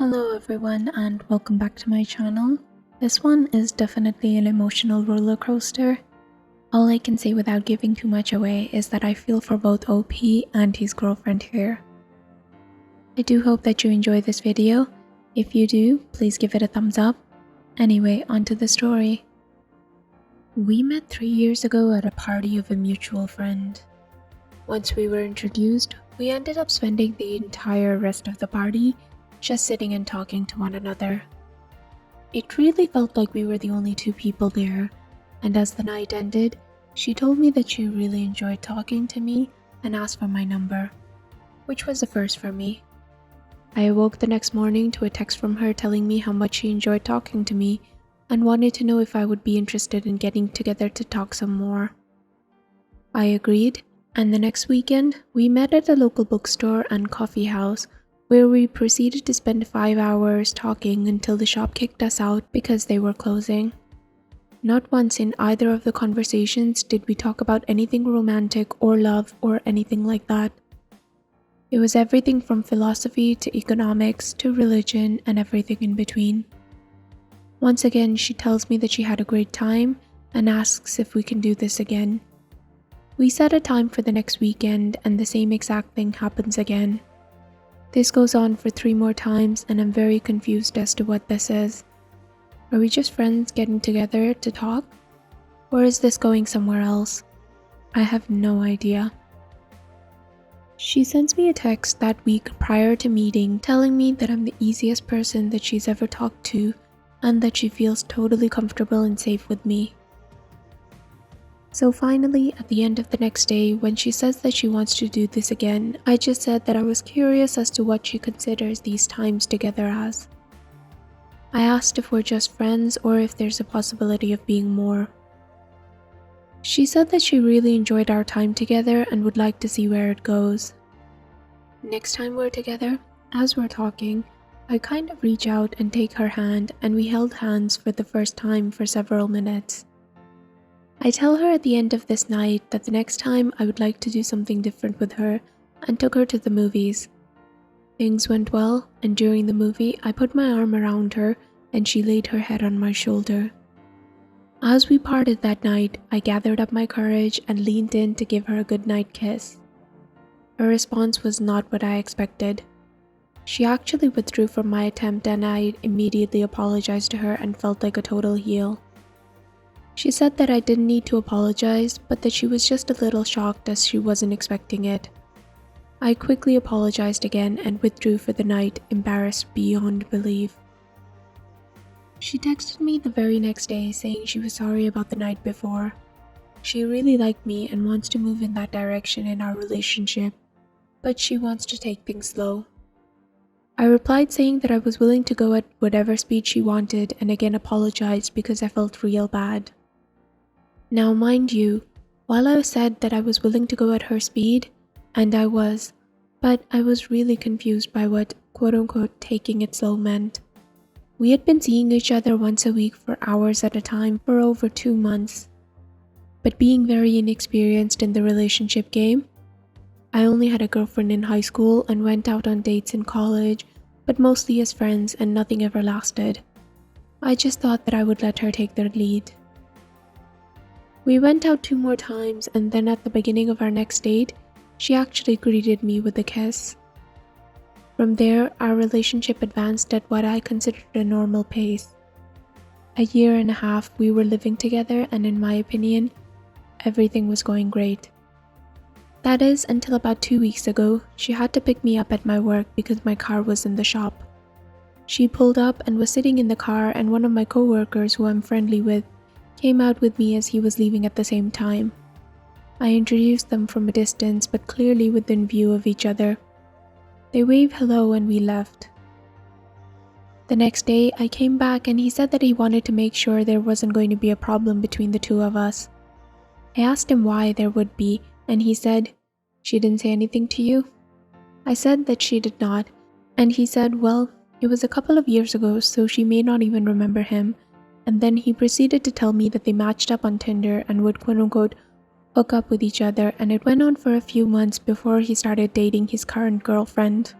Hello everyone and welcome back to my channel. This one is definitely an emotional roller coaster. All I can say without giving too much away is that I feel for both OP and his girlfriend here. I do hope that you enjoy this video. If you do, please give it a thumbs up. Anyway, onto the story. We met 3 years ago at a party of a mutual friend. Once we were introduced, we ended up spending the entire rest of the party just sitting and talking to one another. It really felt like we were the only two people there, and as the night ended, she told me that she really enjoyed talking to me and asked for my number, which was a first for me. I awoke the next morning to a text from her telling me how much she enjoyed talking to me and wanted to know if I would be interested in getting together to talk some more. I agreed, and the next weekend, we met at a local bookstore and coffee house where we proceeded to spend 5 hours talking until the shop kicked us out because they were closing. Not once in either of the conversations did we talk about anything romantic or love or anything like that. It was everything from philosophy to economics to religion and everything in between. Once again, she tells me that she had a great time and asks if we can do this again. We set a time for the next weekend and the same exact thing happens again. This goes on for 3 more times and I'm very confused as to what this is. Are we just friends getting together to talk? Or is this going somewhere else? I have no idea. She sends me a text that week prior to meeting telling me that I'm the easiest person that she's ever talked to and that she feels totally comfortable and safe with me. So finally, at the end of the next day, when she says that she wants to do this again, I just said that I was curious as to what she considers these times together as. I asked if we're just friends or if there's a possibility of being more. She said that she really enjoyed our time together and would like to see where it goes. Next time we're together, as we're talking, I kind of reach out and take her hand and we held hands for the first time for several minutes. I tell her at the end of this night that the next time I would like to do something different with her and took her to the movies. Things went well, and during the movie I put my arm around her and she laid her head on my shoulder. As we parted that night, I gathered up my courage and leaned in to give her a goodnight kiss. Her response was not what I expected. She actually withdrew from my attempt and I immediately apologized to her and felt like a total heel. She said that I didn't need to apologize, but that she was just a little shocked as she wasn't expecting it. I quickly apologized again and withdrew for the night, embarrassed beyond belief. She texted me the very next day saying she was sorry about the night before. She really liked me and wants to move in that direction in our relationship, but she wants to take things slow. I replied saying that I was willing to go at whatever speed she wanted and again apologized because I felt real bad. Now mind you, while I said that I was willing to go at her speed, and I was, but I was really confused by what quote-unquote taking it slow meant. We had been seeing each other once a week for hours at a time for over 2 months. But being very inexperienced in the relationship game, I only had a girlfriend in high school and went out on dates in college, but mostly as friends and nothing ever lasted. I just thought that I would let her take the lead. We went out 2 more times and then at the beginning of our next date, she actually greeted me with a kiss. From there, our relationship advanced at what I considered a normal pace. A year and a half we were living together and in my opinion, everything was going great. That is, until about 2 weeks ago, she had to pick me up at my work because my car was in the shop. She pulled up and was sitting in the car and one of my co-workers who I'm friendly with came out with me as he was leaving at the same time. I introduced them from a distance but clearly within view of each other. They waved hello and we left. The next day I came back and he said that he wanted to make sure there wasn't going to be a problem between the two of us. I asked him why there would be and he said, "She didn't say anything to you?" I said that she did not and he said, well, it was a couple of years ago so she may not even remember him. And then he proceeded to tell me that they matched up on Tinder and would quote-unquote hook up with each other, and it went on for a few months before he started dating his current girlfriend.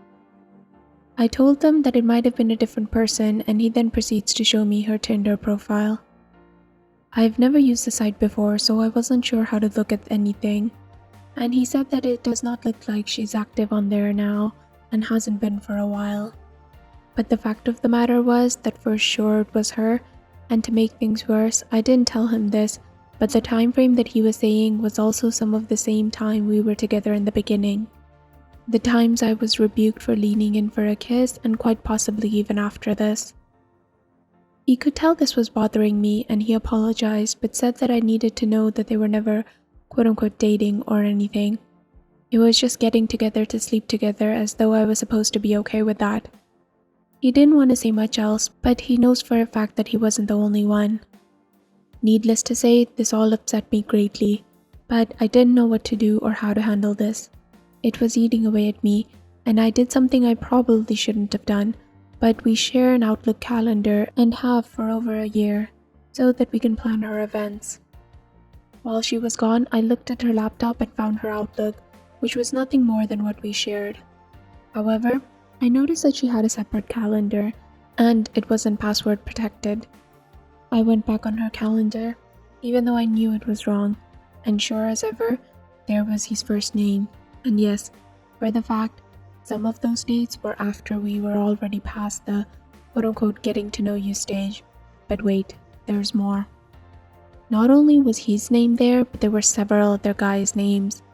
I told them that it might have been a different person, and he then proceeds to show me her Tinder profile. I've never used the site before, so I wasn't sure how to look at anything, and he said that it does not look like she's active on there now and hasn't been for a while. But the fact of the matter was that for sure it was her, and to make things worse, I didn't tell him this, but the time frame that he was saying was also some of the same time we were together in the beginning. The times I was rebuked for leaning in for a kiss, and quite possibly even after this. He could tell this was bothering me, and he apologized but said that I needed to know that they were never quote-unquote dating or anything. It was just getting together to sleep together, as though I was supposed to be okay with that. He didn't want to say much else, but he knows for a fact that he wasn't the only one. Needless to say, this all upset me greatly, but I didn't know what to do or how to handle this. It was eating away at me, and I did something I probably shouldn't have done, but we share an Outlook calendar and have for over a year, so that we can plan our events. While she was gone, I looked at her laptop and found her Outlook, which was nothing more than what we shared. However, I noticed that she had a separate calendar, and it wasn't password protected. I went back on her calendar, even though I knew it was wrong, and sure as ever, there was his first name. And yes, for the fact, some of those dates were after we were already past the quote-unquote getting to know you stage. But wait, there's more. Not only was his name there, but there were several other guys' names.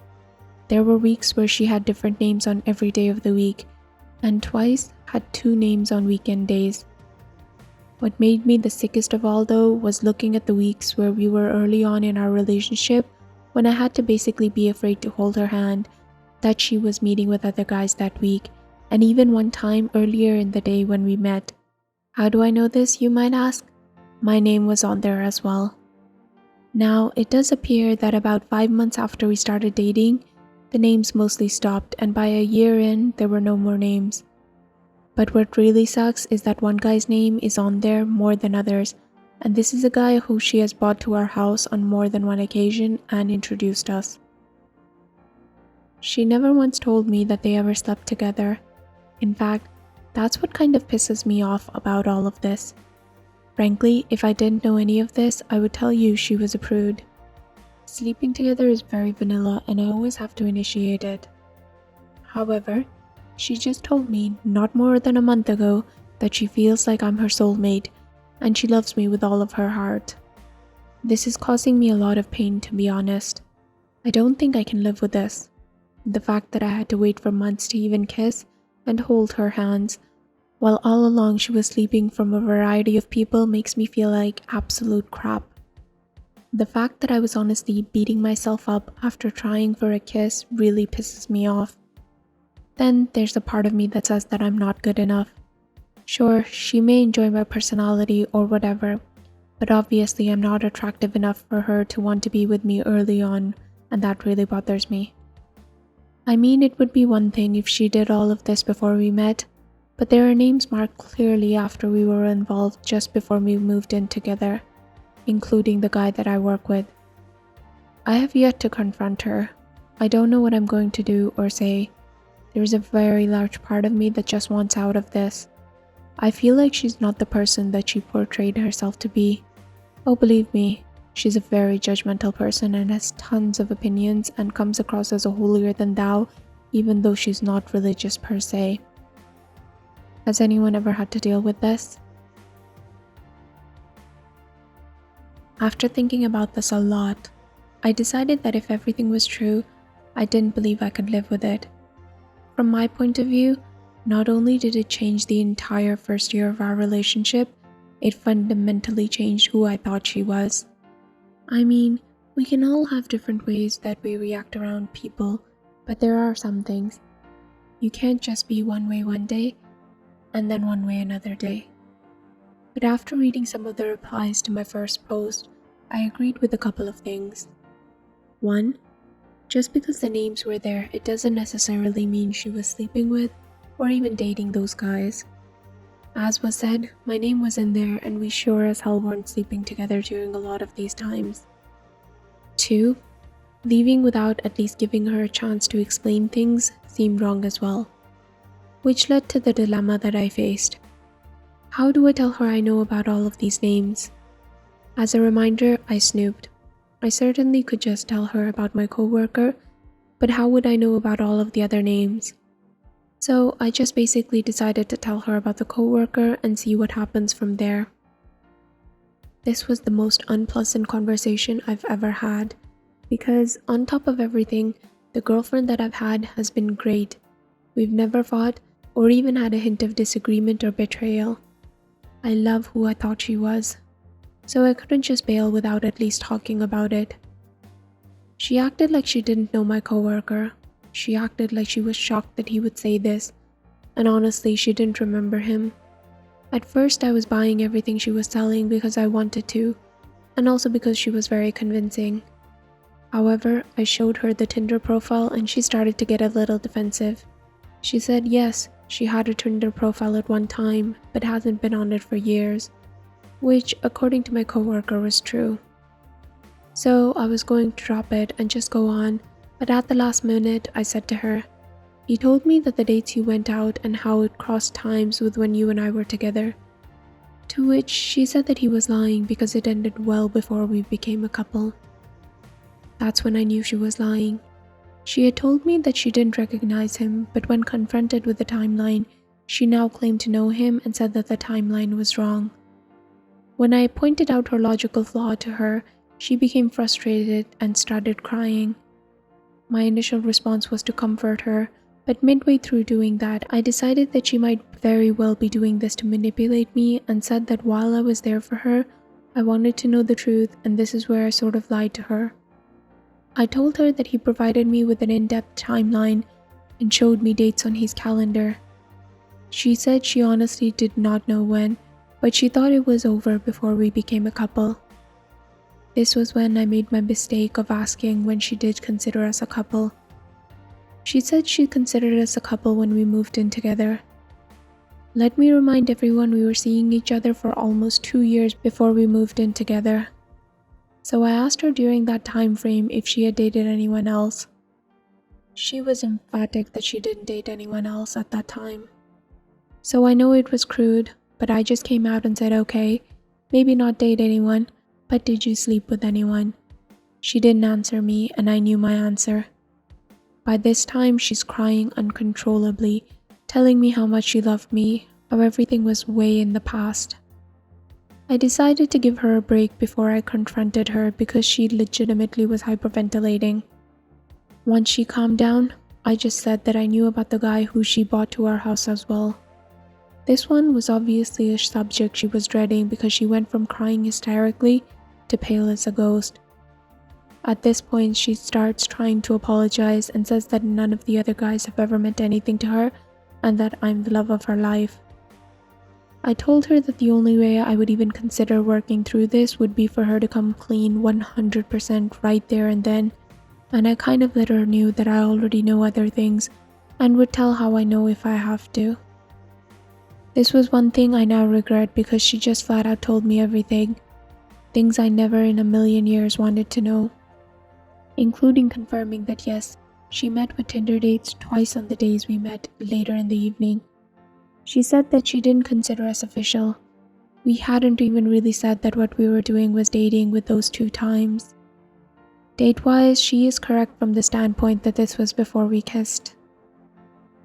There were weeks where she had different names on every day of the week, and twice had 2 names on weekend days. What made me the sickest of all though was looking at the weeks where we were early on in our relationship, when I had to basically be afraid to hold her hand, that she was meeting with other guys that week, and even one time earlier in the day when we met. How do I know this, you might ask? My name was on there as well. Now, it does appear that about 5 months after we started dating, the names mostly stopped, and by a year in, there were no more names. But what really sucks is that one guy's name is on there more than others, and this is a guy who she has brought to our house on more than one occasion and introduced us. She never once told me that they ever slept together. In fact, that's what kind of pisses me off about all of this. Frankly, if I didn't know any of this, I would tell you she was a prude. Sleeping together is very vanilla, and I always have to initiate it. However, she just told me not more than a month ago that she feels like I'm her soulmate, and she loves me with all of her heart. This is causing me a lot of pain, to be honest. I don't think I can live with this. The fact that I had to wait for months to even kiss and hold her hands, while all along she was sleeping from a variety of people, makes me feel like absolute crap. The fact that I was honestly beating myself up after trying for a kiss really pisses me off. Then there's a part of me that says that I'm not good enough. Sure, she may enjoy my personality or whatever, but obviously I'm not attractive enough for her to want to be with me early on, and that really bothers me. I mean, it would be one thing if she did all of this before we met, but there are names marked clearly after we were involved just before we moved in together, including the guy that I work with. I have yet to confront her. I don't know what I'm going to do or say. There's a very large part of me that just wants out of this. I feel like she's not the person that she portrayed herself to be. Oh, believe me, she's a very judgmental person and has tons of opinions and comes across as a holier than thou, even though she's not religious per se. Has anyone ever had to deal with this? After thinking about this a lot, I decided that if everything was true, I didn't believe I could live with it. From my point of view, not only did it change the entire first year of our relationship, it fundamentally changed who I thought she was. I mean, we can all have different ways that we react around people, but there are some things. You can't just be one way one day, and then one way another day. But after reading some of the replies to my first post, I agreed with a couple of things. 1. Just because the names were there, it doesn't necessarily mean she was sleeping with or even dating those guys. As was said, my name was in there and we sure as hell weren't sleeping together during a lot of these times. 2. Leaving without at least giving her a chance to explain things seemed wrong as well. which led to the dilemma that I faced. How do I tell her I know about all of these names? As a reminder, I snooped. I certainly could just tell her about my coworker, but how would I know about all of the other names? So I just basically decided to tell her about the coworker and see what happens from there. This was the most unpleasant conversation I've ever had, because on top of everything, the girlfriend that I've had has been great. We've never fought or even had a hint of disagreement or betrayal. I love who I thought she was, so I couldn't just bail without at least talking about it. She acted like she didn't know my coworker. She acted like she was shocked that he would say this, and honestly, she didn't remember him. At first, I was buying everything she was selling because I wanted to, and also because she was very convincing. However, I showed her the Tinder profile and she started to get a little defensive. She said yes, she had a Tinder profile at one time, but hasn't been on it for years, which, according to my coworker, was true. So I was going to drop it and just go on, but at the last minute, I said to her, "You told me that the dates you went out and how it crossed times with when you and I were together." To which she said that he was lying because it ended well before we became a couple. That's when I knew she was lying. She had told me that she didn't recognize him, but when confronted with the timeline, she now claimed to know him and said that the timeline was wrong. When I pointed out her logical flaw to her, she became frustrated and started crying. My initial response was to comfort her, but midway through doing that, I decided that she might very well be doing this to manipulate me and said that while I was there for her, I wanted to know the truth, and this is where I sort of lied to her. I told her that he provided me with an in-depth timeline and showed me dates on his calendar. She said she honestly did not know when, but she thought it was over before we became a couple. This was when I made my mistake of asking when she did consider us a couple. She said she considered us a couple when we moved in together. Let me remind everyone we were seeing each other for almost 2 years before we moved in together. So I asked her during that time frame if she had dated anyone else. She was emphatic that she didn't date anyone else at that time. So I know it was crude, but I just came out and said, okay, maybe not date anyone, but did you sleep with anyone? She didn't answer me, and I knew my answer. By this time, she's crying uncontrollably, telling me how much she loved me, how everything was way in the past. I decided to give her a break before I confronted her because she legitimately was hyperventilating. Once she calmed down, I just said that I knew about the guy who she brought to our house as well. This one was obviously a subject she was dreading because she went from crying hysterically to pale as a ghost. At this point, she starts trying to apologize and says that none of the other guys have ever meant anything to her and that I'm the love of her life. I told her that the only way I would even consider working through this would be for her to come clean 100% right there and then, and I kind of let her know that I already know other things and would tell how I know if I have to. This was one thing I now regret because she just flat out told me everything, things I never in a million years wanted to know, including confirming that yes, she met with Tinder dates twice on the days we met later in the evening. She said that she didn't consider us official. We hadn't even really said that what we were doing was dating with those 2 times. Date-wise, she is correct from the standpoint that this was before we kissed.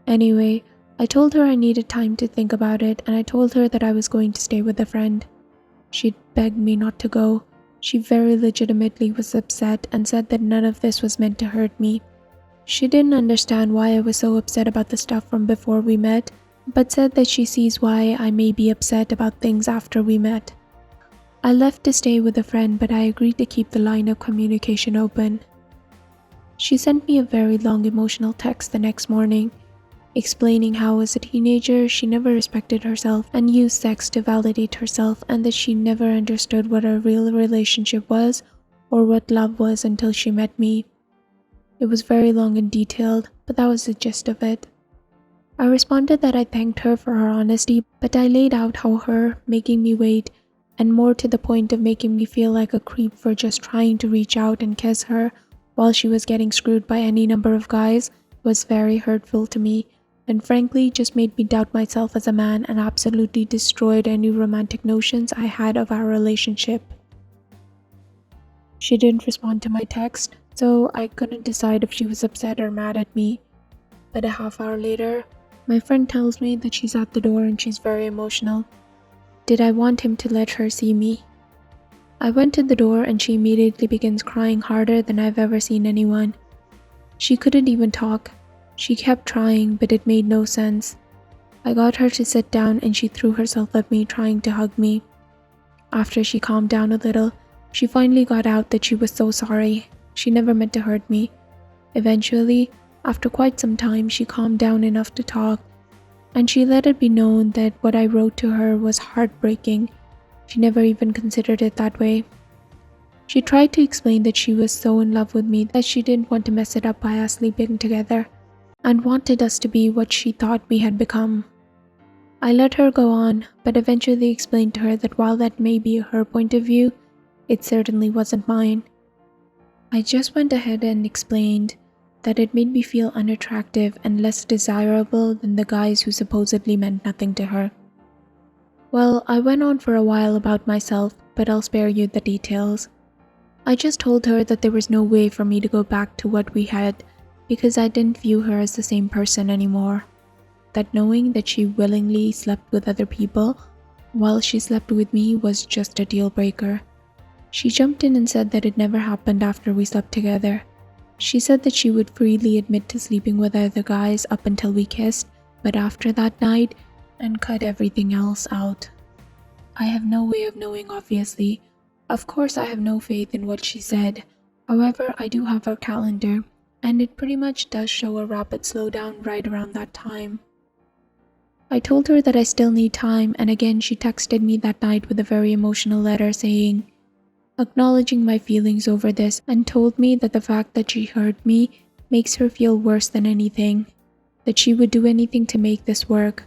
Anyway, I told her I needed time to think about it, and I told her that I was going to stay with a friend. She begged me not to go. She very legitimately was upset and said that none of this was meant to hurt me. She didn't understand why I was so upset about the stuff from before we met, but said that she sees why I may be upset about things after we met. I left to stay with a friend, but I agreed to keep the line of communication open. She sent me a very long emotional text the next morning, explaining how as a teenager she never respected herself and used sex to validate herself, and that she never understood what a real relationship was or what love was until she met me. It was very long and detailed, but that was the gist of it. I responded that I thanked her for her honesty, but I laid out how her making me wait, and more to the point of making me feel like a creep for just trying to reach out and kiss her while she was getting screwed by any number of guys, was very hurtful to me, and frankly just made me doubt myself as a man and absolutely destroyed any romantic notions I had of our relationship. She didn't respond to my text, so I couldn't decide if she was upset or mad at me. But a half hour later, my friend tells me that she's at the door and she's very emotional. Did I want him to let her see me? I went to the door and she immediately begins crying harder than I've ever seen anyone. She couldn't even talk. She kept trying, but it made no sense. I got her to sit down and she threw herself at me, trying to hug me. After she calmed down a little, she finally got out that she was so sorry. She never meant to hurt me. Eventually, after quite some time, she calmed down enough to talk, and she let it be known that what I wrote to her was heartbreaking. She never even considered it that way. She tried to explain that she was so in love with me that she didn't want to mess it up by us sleeping together, and wanted us to be what she thought we had become. I let her go on, but eventually explained to her that while that may be her point of view, it certainly wasn't mine. I just went ahead and explained that it made me feel unattractive and less desirable than the guys who supposedly meant nothing to her. Well, I went on for a while about myself, but I'll spare you the details. I just told her that there was no way for me to go back to what we had because I didn't view her as the same person anymore. That knowing that she willingly slept with other people while she slept with me was just a deal breaker. She jumped in and said that it never happened after we slept together. She said that she would freely admit to sleeping with other guys up until we kissed, but after that night, and cut everything else out. I have no way of knowing, obviously. Of course, I have no faith in what she said. However, I do have her calendar, and it pretty much does show a rapid slowdown right around that time. I told her that I still need time, and again she texted me that night with a very emotional letter acknowledging my feelings over this, and told me that the fact that she hurt me makes her feel worse than anything, that she would do anything to make this work.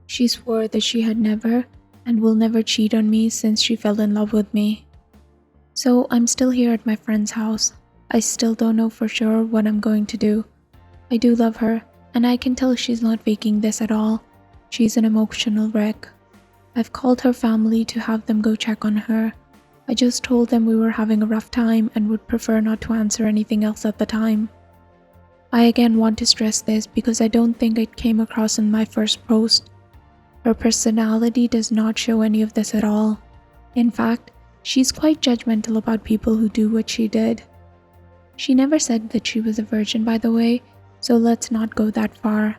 She swore that she had never and will never cheat on me since she fell in love with me. So I'm still here at my friend's house. I still don't know for sure what I'm going to do. I do love her, and I can tell she's not faking this at all. She's an emotional wreck. I've called her family to have them go check on her. I just told them we were having a rough time and would prefer not to answer anything else at the time. I again want to stress this because I don't think it came across in my first post. Her personality does not show any of this at all. In fact, she's quite judgmental about people who do what she did. She never said that she was a virgin, by the way, so let's not go that far.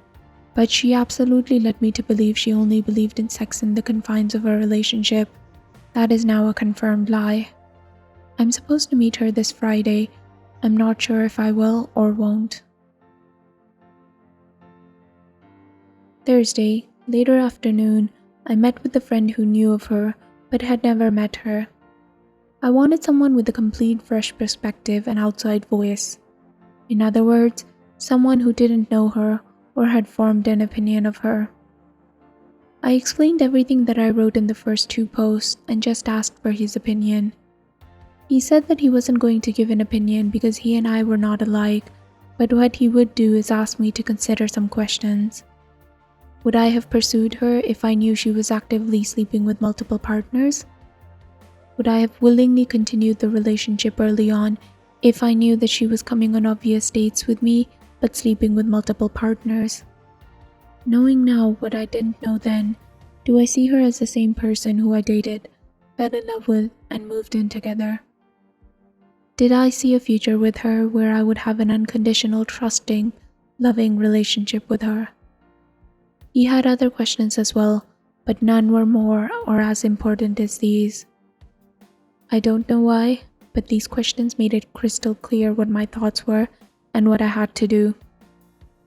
But she absolutely led me to believe she only believed in sex in the confines of a relationship. That is now a confirmed lie. I'm supposed to meet her this Friday. I'm not sure if I will or won't. Thursday, later afternoon, I met with a friend who knew of her but had never met her. I wanted someone with a complete fresh perspective and outside voice. In other words, someone who didn't know her or had formed an opinion of her. I explained everything that I wrote in the first 2 posts and just asked for his opinion. He said that he wasn't going to give an opinion because he and I were not alike, but what he would do is ask me to consider some questions. Would I have pursued her if I knew she was actively sleeping with multiple partners? Would I have willingly continued the relationship early on if I knew that she was coming on obvious dates with me but sleeping with multiple partners? Knowing now what I didn't know then, do I see her as the same person who I dated, fell in love with, and moved in together? Did I see a future with her where I would have an unconditional, trusting, loving relationship with her? He had other questions as well, but none were more or as important as these. I don't know why, but these questions made it crystal clear what my thoughts were and what I had to do.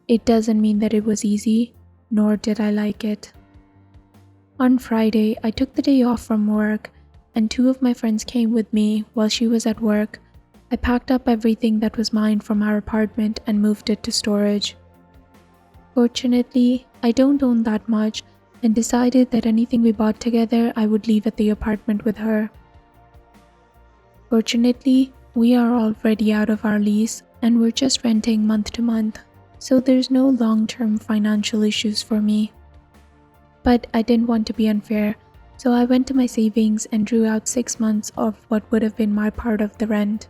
It doesn't mean that it was easy, nor did I like it. On Friday, I took the day off from work, and 2 of my friends came with me while she was at work. I packed up everything that was mine from our apartment and moved it to storage. Fortunately, I don't own that much and decided that anything we bought together I would leave at the apartment with her. Fortunately, we are already out of our lease and we're just renting month to month. so there's no long-term financial issues for me. But I didn't want to be unfair, so I went to my savings and drew out 6 months of what would have been my part of the rent.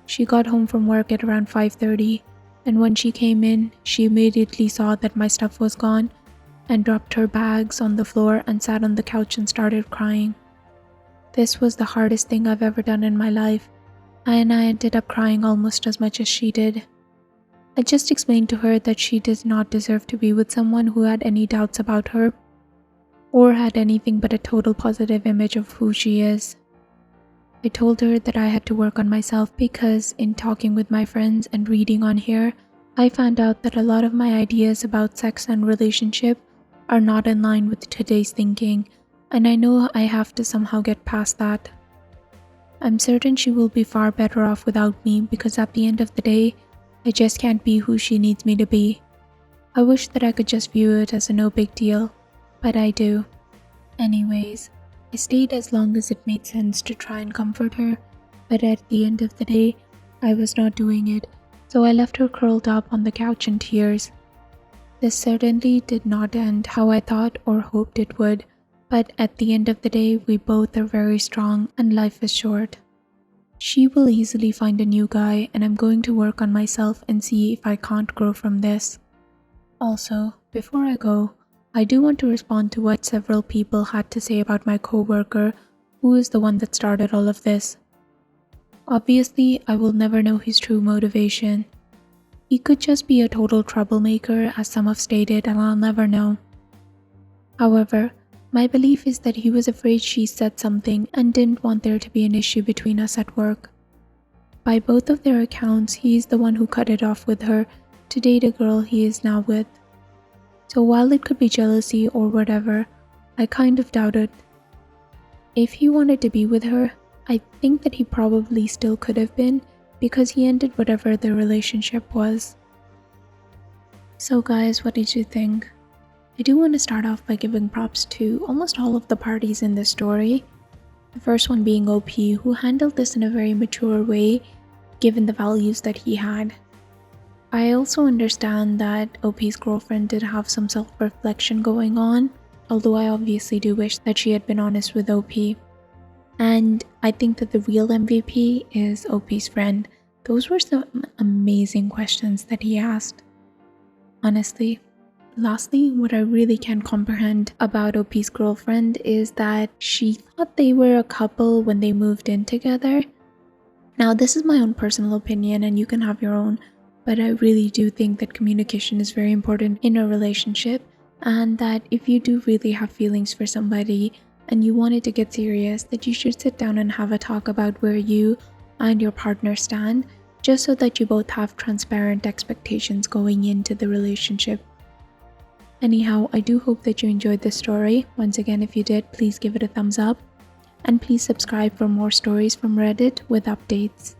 She got home from work at around 5:30, and when she came in, she immediately saw that my stuff was gone and dropped her bags on the floor and sat on the couch and started crying. This was the hardest thing I've ever done in my life, and I ended up crying almost as much as she did. I just explained to her that she did not deserve to be with someone who had any doubts about her or had anything but a total positive image of who she is. I told her that I had to work on myself because in talking with my friends and reading on here, I found out that a lot of my ideas about sex and relationship are not in line with today's thinking, and I know I have to somehow get past that. I'm certain she will be far better off without me because at the end of the day, I just can't be who she needs me to be. I wish that I could just view it as a no big deal, but I do. Anyways, I stayed as long as it made sense to try and comfort her, but at the end of the day, I was not doing it, so I left her curled up on the couch in tears. This certainly did not end how I thought or hoped it would, but at the end of the day, we both are very strong and life is short. She will easily find a new guy, and I'm going to work on myself and see if I can't grow from this. Also, before I go, I do want to respond to what several people had to say about my coworker, who is the one that started all of this. Obviously, I will never know his true motivation. He could just be a total troublemaker, as some have stated, and I'll never know. However, my belief is that he was afraid she said something and didn't want there to be an issue between us at work. By both of their accounts, he is the one who cut it off with her to date a girl he is now with. So while it could be jealousy or whatever, I kind of doubt it. If he wanted to be with her, I think that he probably still could have been because he ended whatever their relationship was. So guys, what did you think? I do want to start off by giving props to almost all of the parties in this story. The first one being OP, who handled this in a very mature way given the values that he had. I also understand that OP's girlfriend did have some self-reflection going on, although I obviously do wish that she had been honest with OP. And I think that the real MVP is OP's friend. Those were some amazing questions that he asked. Honestly. Lastly, what I really can't comprehend about OP's girlfriend is that she thought they were a couple when they moved in together. Now, this is my own personal opinion and you can have your own, but I really do think that communication is very important in a relationship, and that if you do really have feelings for somebody and you want it to get serious, that you should sit down and have a talk about where you and your partner stand, just so that you both have transparent expectations going into the relationship. Anyhow, I do hope that you enjoyed this story. Once again, if you did, please give it a thumbs up. And please subscribe for more stories from Reddit with updates.